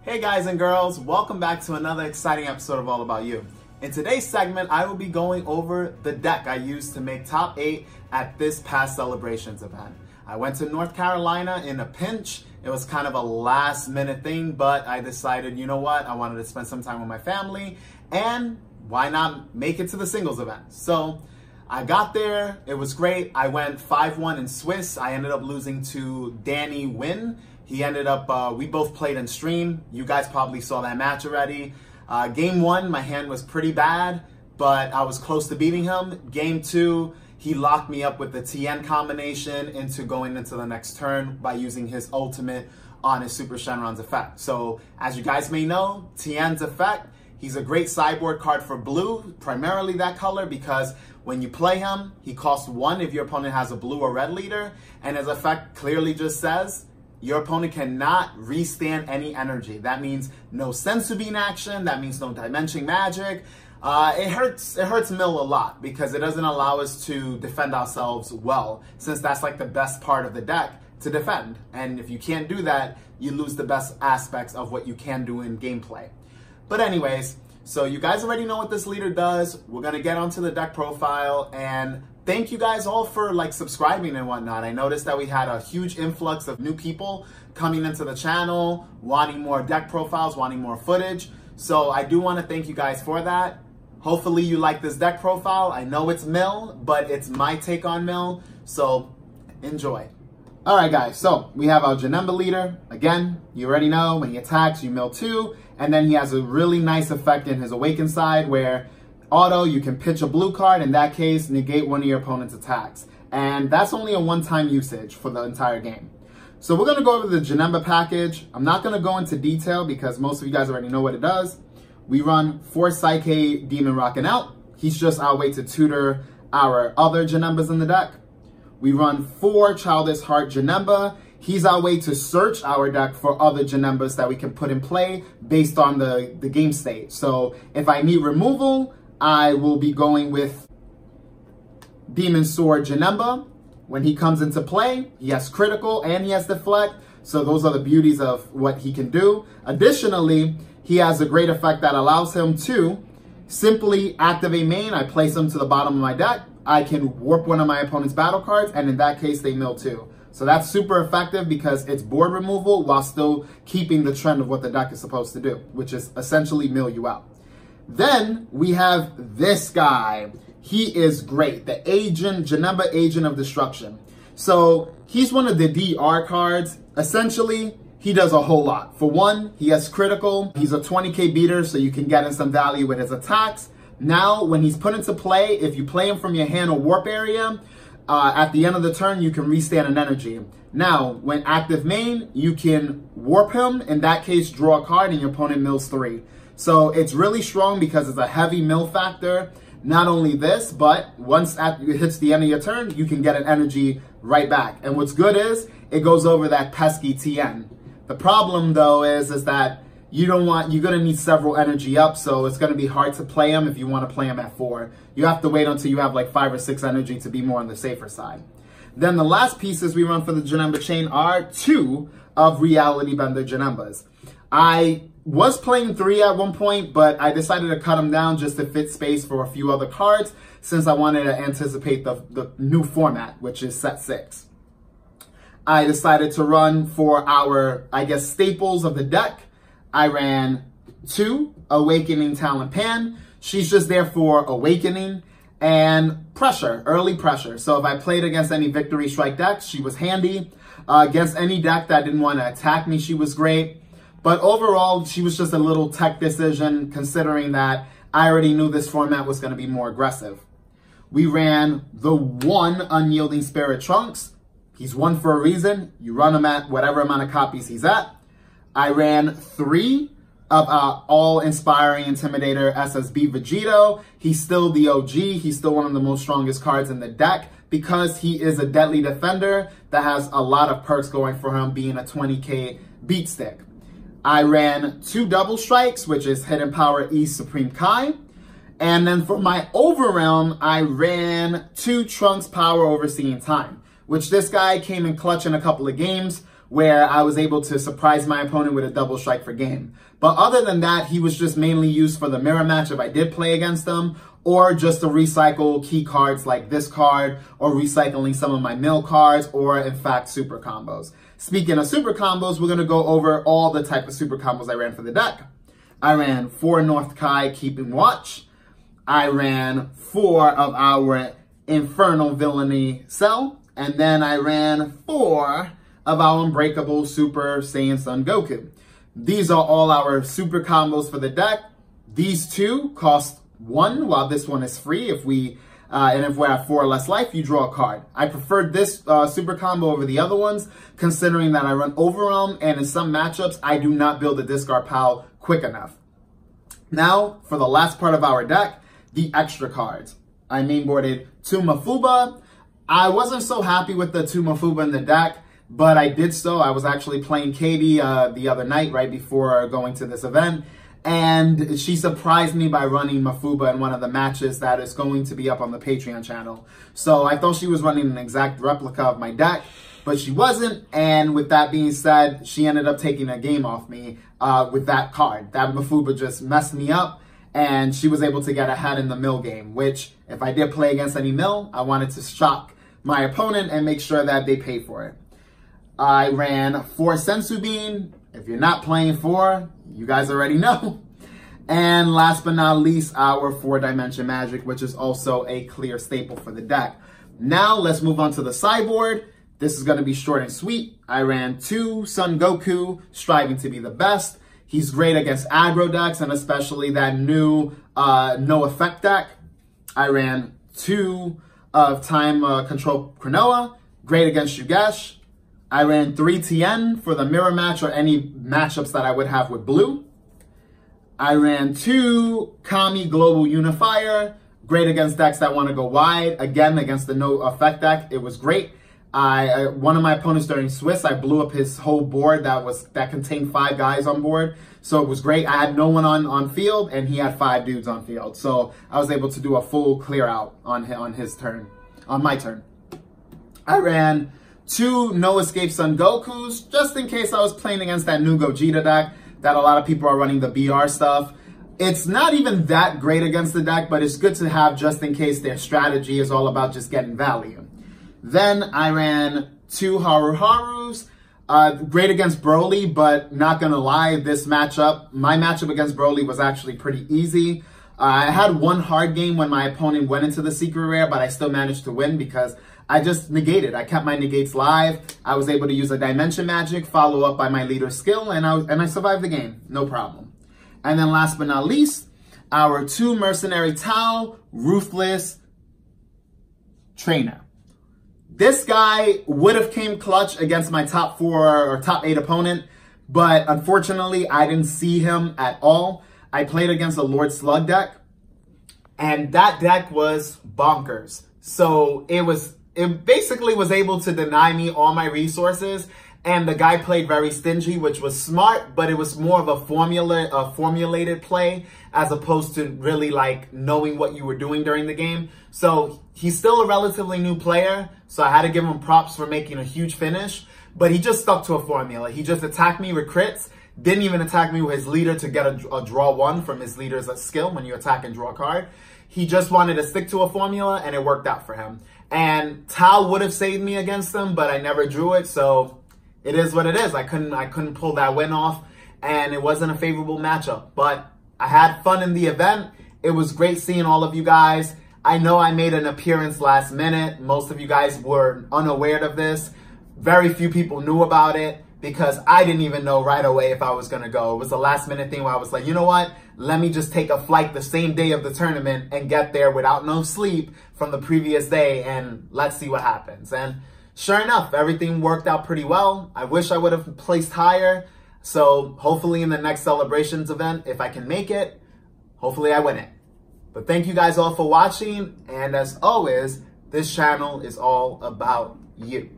Hey guys and girls, welcome back to another exciting episode of All About You. In today's segment, I will be going over the deck I used to make top 8 at this past Celebrations event. I went to North Carolina in a pinch. It was kind of a last minute thing, but I decided, you know what, I wanted to spend some time with my family and why not make it to the singles event? So I got there, it was great. I went 5-1 in Swiss. I ended up losing to Danny Wynn. He ended up, we both played in stream. You guys probably saw that match already. Game 1, my hand was pretty bad, but I was close to beating him. Game 2, he locked me up with the TN combination into going into the next turn by using his ultimate on his Super Shenron's effect. So as you guys may know, TN's effect, he's a great sideboard card for blue, primarily that color, because when you play him, he costs 1 if your opponent has a blue or red leader, and his effect clearly just says, your opponent cannot restand any energy. That means no Senzu Bean action. That means no Dimension Magic. It hurts Mill a lot because it doesn't allow us to defend ourselves well, since that's like the best part of the deck to defend. And if you can't do that, you lose the best aspects of what you can do in gameplay. But anyways, so you guys already know what this leader does. We're gonna get onto the deck profile, and thank you guys all for like subscribing and whatnot. I noticed that we had a huge influx of new people coming into the channel, wanting more deck profiles, wanting more footage. So I do want to thank you guys for that. Hopefully you like this deck profile. I know it's Mill, but it's my take on Mill, so enjoy. All right, guys, so we have our Janemba leader. Again, you already know when he attacks, you mill 2, and then he has a really nice effect in his Awaken side where auto, you can pitch a blue card, in that case, negate one of your opponent's attacks. And that's only a one-time usage for the entire game. So we're gonna go over the Janemba package. I'm not gonna go into detail because most of you guys already know what it does. We run 4 Psyche Demon Rockin' Out. He's just our way to tutor our other Janembas in the deck. We run 4 Childish Heart Janemba. He's our way to search our deck for other Janembas that we can put in play based on the game state. So if I need removal, I will be going with Demon Sword Janemba. When he comes into play, he has critical and he has deflect. So those are the beauties of what he can do. Additionally, he has a great effect that allows him to simply activate main. I place him to the bottom of my deck. I can warp one of my opponent's battle cards, and in that case, they mill 2. So that's super effective because it's board removal while still keeping the trend of what the deck is supposed to do, which is essentially mill you out. Then we have this guy. He is great, the agent, Janemba Agent of Destruction. So he's one of the DR cards. Essentially, he does a whole lot. For one, he has critical. He's a 20k beater, so you can get in some value with his attacks. Now, when he's put into play, if you play him from your hand or warp area, at the end of the turn, you can restand an energy. Now, when active main, you can warp him. In that case, draw a card and your opponent mills 3. So it's really strong because it's a heavy mill factor. Not only this, but once it hits the end of your turn, you can get an energy right back. And what's good is it goes over that pesky TN. The problem though is that you're gonna need several energy up, so it's gonna be hard to play him if you want to play him at 4. You have to wait until you have like 5 or 6 energy to be more on the safer side. Then the last pieces we run for the Janemba chain are 2 of Reality Bender Janembas. I was playing 3 at one point, but I decided to cut them down just to fit space for a few other cards since I wanted to anticipate the new format, which is set 6. I decided to run for our, I guess, staples of the deck. I ran 2 Awakening Talent Pan. She's just there for awakening and pressure, early pressure. So if I played against any Victory Strike decks, she was handy. Against any deck that didn't want to attack me, she was great. But overall, she was just a little tech decision considering that I already knew this format was going to be more aggressive. We ran the 1 Unyielding Spirit Trunks. He's 1 for a reason. You run him at whatever amount of copies he's at. I ran 3 of All-Inspiring Intimidator SSB Vegito. He's still the OG. He's still one of the most strongest cards in the deck because he is a deadly defender that has a lot of perks going for him being a 20k beat stick. I ran 2 Double Strikes, which is Hidden Power East Supreme Kai. And then for my Overrealm, I ran 2 Trunks Power Overseeing Time, which this guy came in clutch in a couple of games where I was able to surprise my opponent with a double strike for game. But other than that, he was just mainly used for the mirror match if I did play against him, or just to recycle key cards like this card, or recycling some of my mill cards, or in fact, super combos. Speaking of super combos, we're going to go over all the type of super combos I ran for the deck. I ran 4 North Kai Keeping Watch. I ran 4 of our Infernal Villainy Cell. And then I ran 4 of our Unbreakable Super Saiyan Son Goku. These are all our super combos for the deck. These 2 cost 1, while this one is free. If we're at 4 or less life, you draw a card. I preferred this super combo over the other ones, considering that I run Overwhelm, and in some matchups, I do not build a discard pile quick enough. Now, for the last part of our deck, the extra cards. I mainboarded 2 Mafuba. I wasn't so happy with the 2 Mafuba in the deck, but I did so. I was actually playing Katie the other night right before going to this event, and she surprised me by running Mafuba in one of the matches that is going to be up on the Patreon channel. So I thought she was running an exact replica of my deck, but she wasn't, and with that being said, she ended up taking a game off me with that card. That Mafuba just messed me up, and she was able to get ahead in the mill game, which, if I did play against any mill, I wanted to shock my opponent and make sure that they pay for it. I ran 4 Sensu Bean. If you're not playing 4, you guys already know. And last but not least, our 4-Dimension Magic, which is also a clear staple for the deck. Now, let's move on to the sideboard. This is going to be short and sweet. I ran 2 Son Goku, striving to be the best. He's great against aggro decks, and especially that new no effect deck. I ran 2 of Time Control Cronoa, great against Shugesh. I ran 3 Tien for the mirror match or any matchups that I would have with blue. I ran 2 Kami Global Unifier, great against decks that want to go wide. Again, against the no effect deck, it was great. One of my opponents during Swiss, I blew up his whole board that contained 5 guys on board. So it was great. I had no one on field, and he had 5 dudes on field. So I was able to do a full clear out on his turn, on my turn. I ran 2 No Escape Son Gokus, just in case I was playing against that new Gogeta deck that a lot of people are running the BR stuff. It's not even that great against the deck, but it's good to have just in case their strategy is all about just getting value. Then I ran 2 Haru Harus, great against Broly, but not gonna lie, my matchup against Broly was actually pretty easy. I had 1 hard game when my opponent went into the secret rare, but I still managed to win because I just negated. I kept my negates live. I was able to use a Dimension Magic, follow up by my leader's skill, and I survived the game, no problem. And then last but not least, our 2 Mercenary Tau, Ruthless Trainer. This guy would have came clutch against my top 4 or top 8 opponent, but unfortunately, I didn't see him at all. I played against a Lord Slug deck, and that deck was bonkers. So it basically was able to deny me all my resources, and the guy played very stingy, which was smart, but it was more of a formulated play as opposed to really like knowing what you were doing during the game. So he's still a relatively new player, so I had to give him props for making a huge finish, but he just stuck to a formula. He just attacked me with crits, didn't even attack me with his leader to get a draw 1 from his leader's skill when you attack and draw a card. He just wanted to stick to a formula, and it worked out for him. And Tau would have saved me against him, but I never drew it, so it is what it is. I couldn't pull that win off, and it wasn't a favorable matchup. But I had fun in the event. It was great seeing all of you guys. I know I made an appearance last minute. Most of you guys were unaware of this. Very few people knew about it because I didn't even know right away if I was going to go. It was a last minute thing where I was like, you know what? Let me just take a flight the same day of the tournament and get there without no sleep from the previous day, and let's see what happens. And sure enough, everything worked out pretty well. I wish I would have placed higher. So hopefully in the next Celebrations event, if I can make it, hopefully I win it. But thank you guys all for watching. And as always, this channel is all about you.